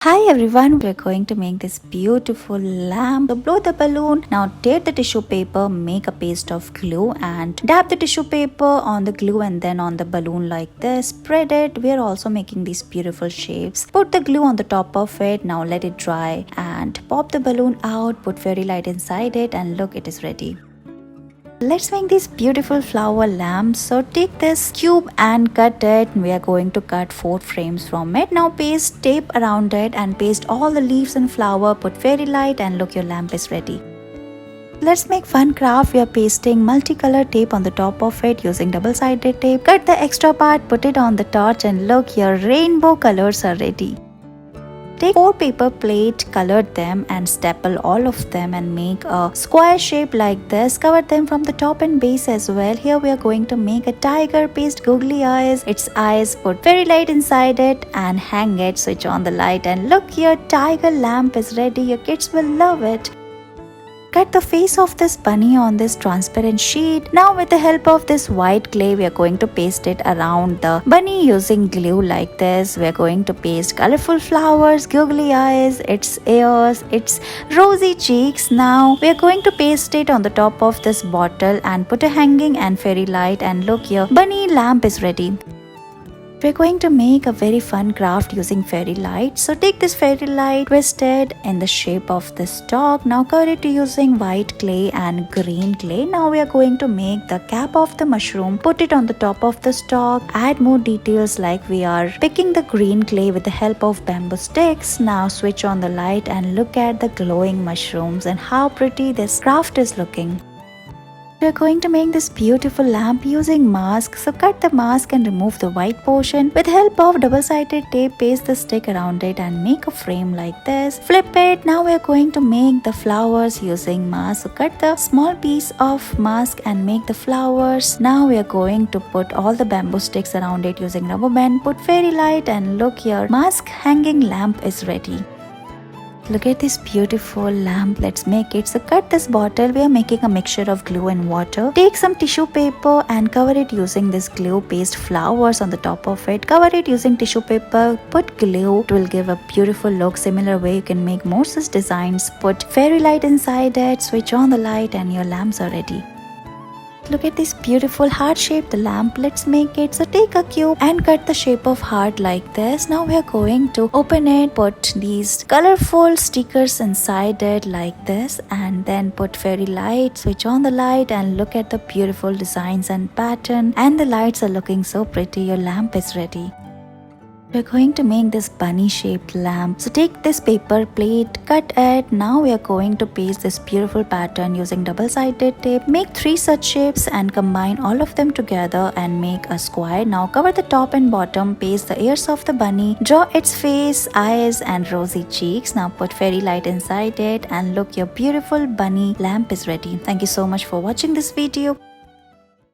Hi everyone, we're going to make this beautiful lamp. So blow the balloon. Now take the tissue paper, make a paste of glue and dab the tissue paper on the glue and then on the balloon like this. Spread it. We're also making these beautiful shapes. Put the glue on the top of it. Now let it dry and pop the balloon out. Put fairy light inside it and look, it is ready. Let's make these beautiful flower lamps. So take this cube and cut it. We are going to cut 4 frames from it. Now paste tape around it and paste all the leaves and flower. Put fairy light and look, your lamp is ready. Let's make fun craft. We are pasting multicolored tape on the top of it using double-sided tape. Cut the extra part, put it on the torch and look, your rainbow colors are ready. Take 4 paper plate, color them and staple all of them and make a square shape like this. Cover them from the top and base as well. Here we are going to make a tiger. Paste googly eyes, its eyes, put fairy light inside it and hang it. Switch on the light and look, your tiger lamp is ready. Your kids will love it. Cut the face of this bunny on this transparent sheet. Now with the help of this white clay, we are going to paste it around the bunny using glue like this. We are going to paste colorful flowers, googly eyes, its ears, its rosy cheeks. Now we are going to paste it on the top of this bottle and put a hanging and fairy light and look, your bunny lamp is ready. We're going to make a very fun craft using fairy light. So take this fairy light, twist it in the shape of this dog. Now cover it using white clay and green clay. Now we are going to make the cap of the mushroom. Put it on the top of the stalk. Add more details like we are picking the green clay with the help of bamboo sticks. Now switch on the light and look at the glowing mushrooms and how pretty this craft is looking. We are going to make this beautiful lamp using mask. So cut the mask and remove the white portion. With help of double-sided tape, paste the stick around it and make a frame like this. Flip it. Now we are going to make the flowers using mask. So cut the small piece of mask and make the flowers. Now we are going to put all the bamboo sticks around it using rubber band. Put fairy light and look, your mask hanging lamp is ready. Look at this beautiful lamp. Let's make it. So cut this bottle. We are making a mixture of glue and water. Take some tissue paper and cover it using this glue. Paste flowers on the top of it. Cover it using tissue paper. Put glue. It will give a beautiful look. Similar way you can make more such designs. Put fairy light inside it. Switch on the light and your lamps are ready. Look at this beautiful heart-shaped lamp. Let's make it. So take a cube and cut the shape of heart like this. Now we are going to open it, put these colorful stickers inside it like this and then put fairy light, switch on the light and look at the beautiful designs and pattern, and the lights are looking so pretty. Your lamp is ready. We're going to make this bunny shaped lamp. So take this paper plate, cut it. Now we are going to paste this beautiful pattern using double-sided tape. Make 3 such shapes and combine all of them together and make a square. Now cover the top and bottom, paste the ears of the bunny, draw its face, eyes and rosy cheeks. Now put fairy light inside it and look, your beautiful bunny lamp is ready. Thank you so much for watching this video.